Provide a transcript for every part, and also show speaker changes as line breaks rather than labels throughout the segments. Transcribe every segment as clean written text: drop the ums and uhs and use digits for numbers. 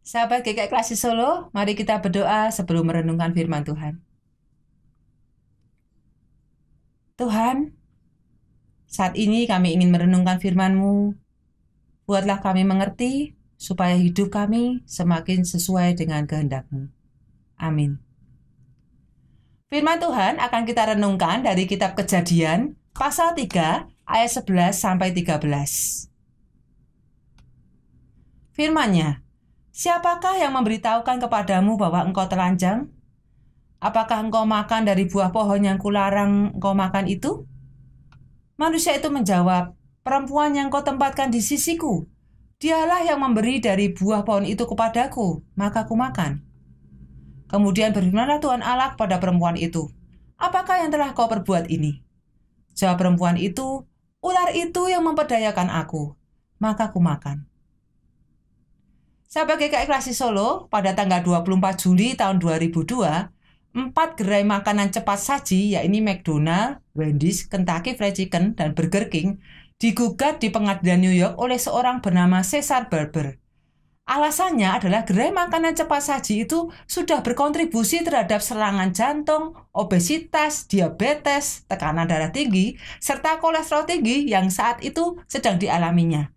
Sahabat GKI Klasi Solo, mari kita berdoa sebelum merenungkan firman Tuhan. Tuhan, saat ini kami ingin merenungkan firman-Mu. Buatlah kami mengerti, supaya hidup kami semakin sesuai dengan kehendak-Mu. Amin. Firman Tuhan akan kita renungkan dari kitab Kejadian, pasal 3, ayat 11-13. Firman-Nya, siapakah yang memberitahukan kepadamu bahwa engkau telanjang? Apakah engkau makan dari buah pohon yang kularang engkau makan itu? Manusia itu menjawab, perempuan yang kau tempatkan di sisiku, dialah yang memberi dari buah pohon itu kepadaku, maka ku makan. Kemudian berfirmanlah Tuhan Allah kepada perempuan itu, apakah yang telah kau perbuat ini? Jawab perempuan itu, ular itu yang memperdayakan aku, maka ku makan. Sahabat GKI Klasi Solo, pada tanggal 24 Juli tahun 2002, 4 gerai makanan cepat saji, yakni McDonald, Wendy's, Kentucky Fried Chicken, dan Burger King, digugat di pengadilan New York oleh seorang bernama Cesar Barber. Alasannya adalah gerai makanan cepat saji itu sudah berkontribusi terhadap serangan jantung, obesitas, diabetes, tekanan darah tinggi, serta kolesterol tinggi yang saat itu sedang dialaminya.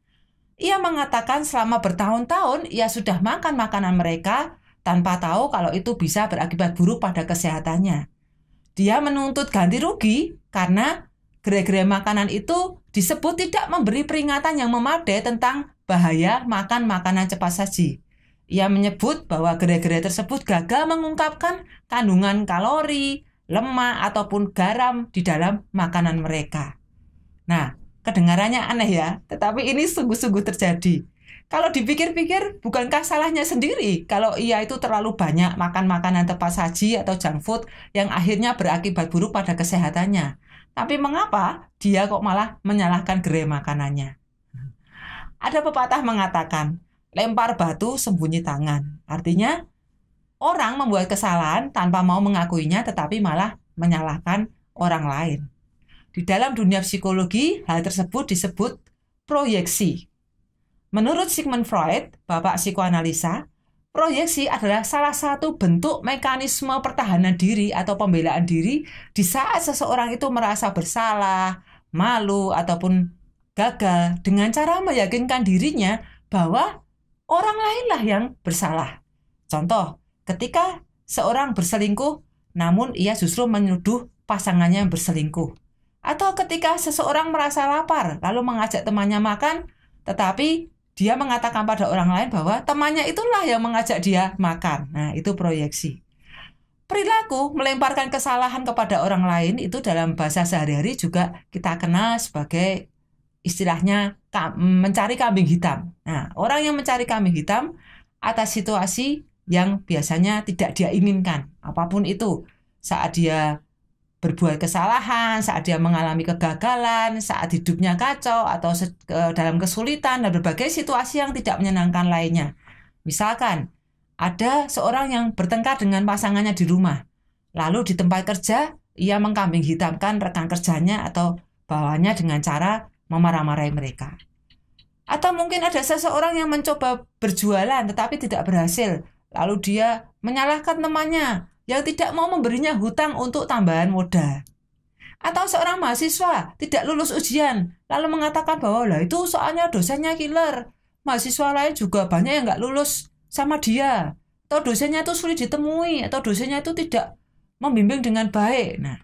Ia mengatakan selama bertahun-tahun ia sudah makan makanan mereka tanpa tahu kalau itu bisa berakibat buruk pada kesehatannya. Dia menuntut ganti rugi karena gerai-gerai makanan itu disebut tidak memberi peringatan yang memadai tentang bahaya makan makanan cepat saji. Ia menyebut bahwa gerai-gerai tersebut gagal mengungkapkan kandungan kalori, lemak, ataupun garam di dalam makanan mereka. Nah, kedengarannya aneh ya, tetapi ini sungguh-sungguh terjadi. Kalau dipikir-pikir, bukankah salahnya sendiri kalau ia itu terlalu banyak makan makanan cepat saji atau junk food yang akhirnya berakibat buruk pada kesehatannya? Tapi mengapa dia kok malah menyalahkan gerai makanannya? Ada pepatah mengatakan, lempar batu sembunyi tangan. Artinya, orang membuat kesalahan tanpa mau mengakuinya tetapi malah menyalahkan orang lain. Di dalam dunia psikologi, hal tersebut disebut proyeksi. Menurut Sigmund Freud, bapak psikoanalisa, proyeksi adalah salah satu bentuk mekanisme pertahanan diri atau pembelaan diri di saat seseorang itu merasa bersalah, malu, ataupun gagal dengan cara meyakinkan dirinya bahwa orang lainlah yang bersalah. Contoh, ketika seorang berselingkuh, namun ia justru menuduh pasangannya yang berselingkuh. Atau ketika seseorang merasa lapar, lalu mengajak temannya makan, tetapi dia mengatakan pada orang lain bahwa temannya itulah yang mengajak dia makan. Nah, itu proyeksi. Perilaku melemparkan kesalahan kepada orang lain itu dalam bahasa sehari-hari juga kita kenal sebagai istilahnya mencari kambing hitam. Nah, orang yang mencari kambing hitam atas situasi yang biasanya tidak dia inginkan, apapun itu, saat dia berbuat kesalahan, saat dia mengalami kegagalan, saat hidupnya kacau, atau dalam kesulitan, dan berbagai situasi yang tidak menyenangkan lainnya. Misalkan, ada seorang yang bertengkar dengan pasangannya di rumah, lalu di tempat kerja, ia mengkambing hitamkan rekan kerjanya atau bawahannya dengan cara memarah-marahi mereka. Atau mungkin ada seseorang yang mencoba berjualan tetapi tidak berhasil, lalu dia menyalahkan temannya yang tidak mau memberinya hutang untuk tambahan modal. Atau seorang mahasiswa tidak lulus ujian, lalu mengatakan bahwa lah itu soalnya dosennya killer. Mahasiswa lain juga banyak yang nggak lulus sama dia. Atau dosennya itu sulit ditemui, atau dosennya itu tidak membimbing dengan baik. Nah,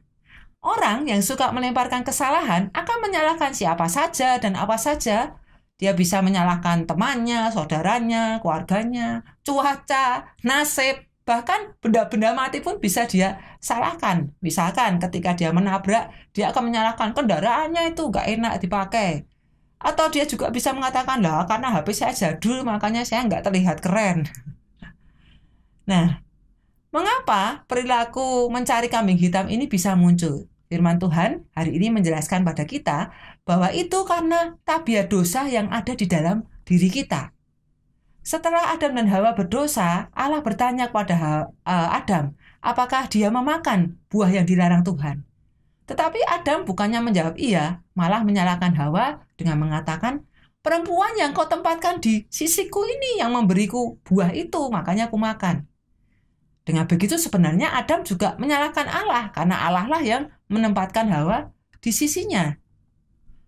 orang yang suka melemparkan kesalahan akan menyalahkan siapa saja dan apa saja. Dia bisa menyalahkan temannya, saudaranya, keluarganya, cuaca, nasib, bahkan benda-benda mati pun bisa dia salahkan. Misalkan ketika dia menabrak, dia akan menyalahkan kendaraannya itu nggak enak dipakai. Atau dia juga bisa mengatakan, lah karena HP saya jadul, makanya saya nggak terlihat keren. Nah, mengapa perilaku mencari kambing hitam ini bisa muncul? Firman Tuhan hari ini menjelaskan pada kita bahwa itu karena tabiat dosa yang ada di dalam diri kita. Setelah Adam dan Hawa berdosa, Allah bertanya kepada Adam, apakah dia memakan buah yang dilarang Tuhan? Tetapi Adam bukannya menjawab iya, malah menyalahkan Hawa dengan mengatakan, perempuan yang kau tempatkan di sisiku ini yang memberiku buah itu, makanya aku makan. Dengan begitu sebenarnya Adam juga menyalahkan Allah, karena Allah lah yang menempatkan Hawa di sisinya.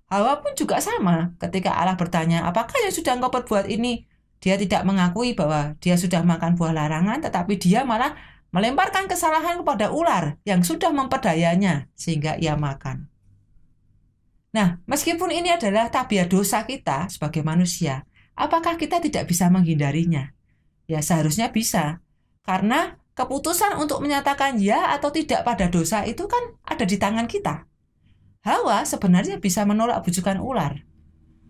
Hawa pun juga sama, ketika Allah bertanya, apakah yang sudah engkau perbuat ini? Dia tidak mengakui bahwa dia sudah makan buah larangan, tetapi dia malah melemparkan kesalahan kepada ular yang sudah memperdayanya sehingga ia makan. Nah, meskipun ini adalah tabiat dosa kita sebagai manusia, apakah kita tidak bisa menghindarinya? Ya, seharusnya bisa. Karena keputusan untuk menyatakan ya atau tidak pada dosa itu kan ada di tangan kita. Hawa sebenarnya bisa menolak bujukan ular.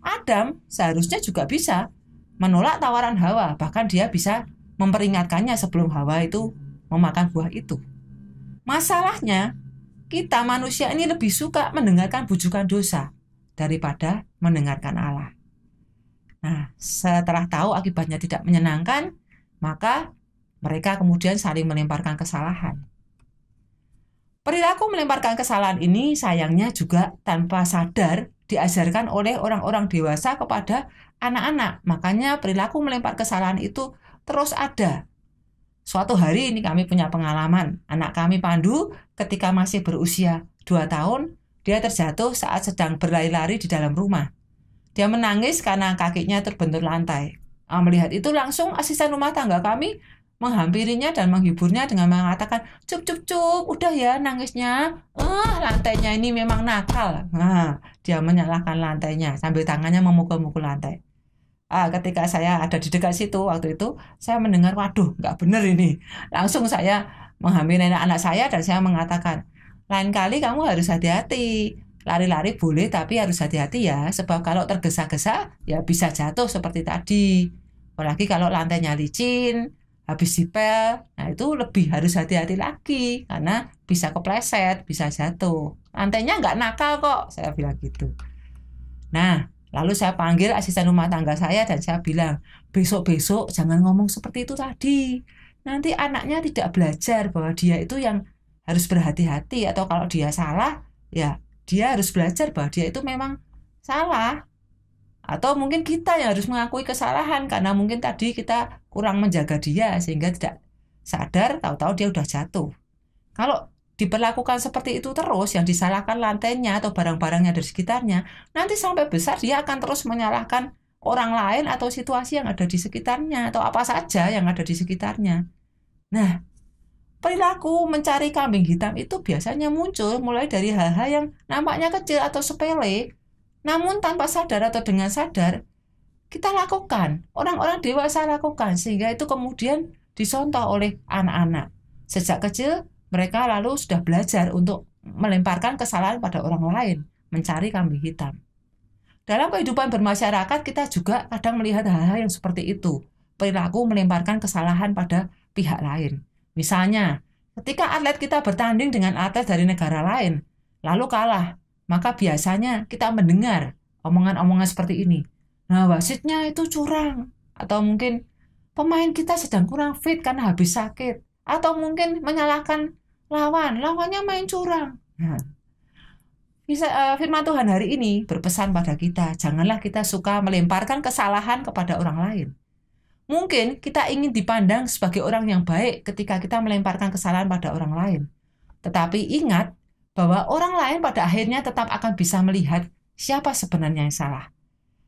Adam seharusnya juga bisa menolak tawaran Hawa, bahkan dia bisa memperingatkannya sebelum Hawa itu memakan buah itu. Masalahnya, kita manusia ini lebih suka mendengarkan bujukan dosa daripada mendengarkan Allah. Nah, setelah tahu akibatnya tidak menyenangkan, maka mereka kemudian saling melemparkan kesalahan. Perilaku melemparkan kesalahan ini sayangnya juga tanpa sadar diajarkan oleh orang-orang dewasa kepada anak-anak. Makanya perilaku melempar kesalahan itu terus ada. Suatu hari ini kami punya pengalaman. Anak kami Pandu ketika masih berusia 2 tahun, dia terjatuh saat sedang berlari-lari di dalam rumah. Dia menangis karena kakinya terbentur lantai. Melihat itu langsung asisten rumah tangga kami menghampirinya dan menghiburnya dengan mengatakan, cup, udah ya nangisnya. Lantainya ini memang nakal. Nah, dia menyalahkan lantainya sambil tangannya memukul-mukul lantai. Ketika saya ada di dekat situ waktu itu, saya mendengar, waduh, nggak bener ini. Langsung saya menghampiri anak saya dan saya mengatakan, lain kali kamu harus hati-hati. Lari-lari boleh, tapi harus hati-hati ya. Sebab kalau tergesa-gesa, ya bisa jatuh seperti tadi. Apalagi kalau lantainya licin, habis dipel, nah itu lebih harus hati-hati lagi. Karena bisa kepleset, bisa jatuh. Lantainya nggak nakal kok, saya bilang gitu. Nah, lalu saya panggil asisten rumah tangga saya dan saya bilang, besok-besok jangan ngomong seperti itu tadi. Nanti anaknya tidak belajar bahwa dia itu yang harus berhati-hati. Atau kalau dia salah, ya dia harus belajar bahwa dia itu memang salah. Atau mungkin kita yang harus mengakui kesalahan karena mungkin tadi kita kurang menjaga dia sehingga tidak sadar, tahu-tahu dia udah jatuh. Kalau diperlakukan seperti itu terus, yang disalahkan lantainya atau barang-barangnya dari sekitarnya, nanti sampai besar dia akan terus menyalahkan orang lain atau situasi yang ada di sekitarnya atau apa saja yang ada di sekitarnya. Nah, perilaku mencari kambing hitam itu biasanya muncul mulai dari hal-hal yang nampaknya kecil atau sepele, namun tanpa sadar atau dengan sadar kita lakukan, orang-orang dewasa lakukan, sehingga itu kemudian disontoh oleh anak-anak. Sejak kecil mereka lalu sudah belajar untuk melemparkan kesalahan pada orang lain, mencari kambing hitam. Dalam kehidupan bermasyarakat kita juga kadang melihat hal-hal yang seperti itu, perilaku melemparkan kesalahan pada pihak lain. Misalnya, ketika atlet kita bertanding dengan atlet dari negara lain, lalu kalah, maka biasanya kita mendengar omongan-omongan seperti ini. Nah, wasitnya itu curang. Atau mungkin pemain kita sedang kurang fit karena habis sakit. Atau mungkin menyalahkan lawannya main curang. Nah, firman Tuhan hari ini berpesan pada kita, janganlah kita suka melemparkan kesalahan kepada orang lain. Mungkin kita ingin dipandang sebagai orang yang baik ketika kita melemparkan kesalahan pada orang lain. Tetapi ingat bahwa orang lain pada akhirnya tetap akan bisa melihat siapa sebenarnya yang salah.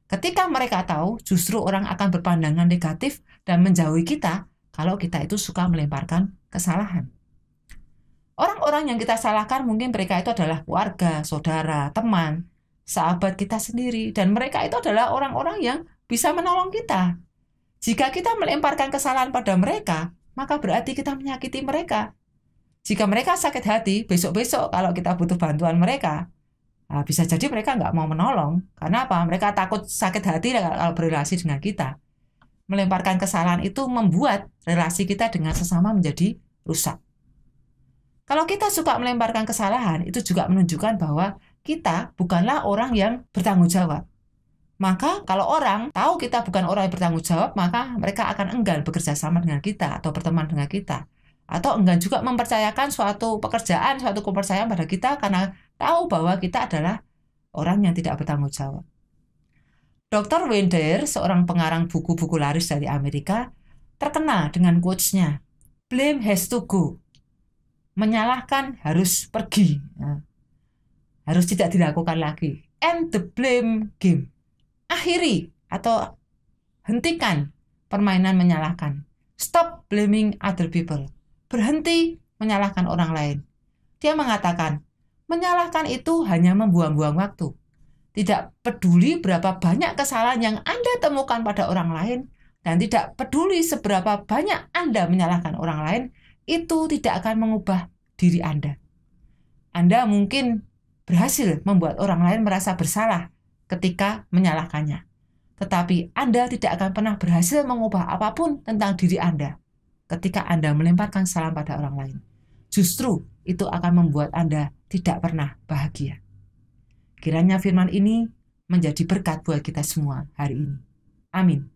Ketika mereka tahu, justru orang akan berpandangan negatif dan menjauhi kita kalau kita itu suka melemparkan kesalahan. Orang-orang yang kita salahkan mungkin mereka itu adalah keluarga, saudara, teman, sahabat kita sendiri, dan mereka itu adalah orang-orang yang bisa menolong kita. Jika kita melemparkan kesalahan pada mereka, maka berarti kita menyakiti mereka. Jika mereka sakit hati, besok-besok kalau kita butuh bantuan mereka, bisa jadi mereka nggak mau menolong. Karena apa? Mereka takut sakit hati kalau berrelasi dengan kita. Melemparkan kesalahan itu membuat relasi kita dengan sesama menjadi rusak. Kalau kita suka melemparkan kesalahan, itu juga menunjukkan bahwa kita bukanlah orang yang bertanggung jawab. Maka kalau orang tahu kita bukan orang yang bertanggung jawab, maka mereka akan enggan bekerja sama dengan kita atau berteman dengan kita. Atau enggan juga mempercayakan suatu pekerjaan, suatu kepercayaan pada kita karena tahu bahwa kita adalah orang yang tidak bertanggung jawab. Dr. Wayne Dyer, seorang pengarang buku-buku laris dari Amerika, terkenal dengan quotes-nya, "Blame has to go." Menyalahkan harus pergi. Harus tidak dilakukan lagi. End the blame game. Akhiri atau hentikan permainan menyalahkan. Stop blaming other people. Berhenti menyalahkan orang lain. Dia mengatakan, menyalahkan itu hanya membuang-buang waktu. Tidak peduli berapa banyak kesalahan yang Anda temukan pada orang lain, dan tidak peduli seberapa banyak Anda menyalahkan orang lain, itu tidak akan mengubah diri Anda. Anda mungkin berhasil membuat orang lain merasa bersalah ketika menyalahkannya. Tetapi Anda tidak akan pernah berhasil mengubah apapun tentang diri Anda ketika Anda melemparkan kesalahan pada orang lain. Justru itu akan membuat Anda tidak pernah bahagia. Kiranya firman ini menjadi berkat buat kita semua hari ini. Amin.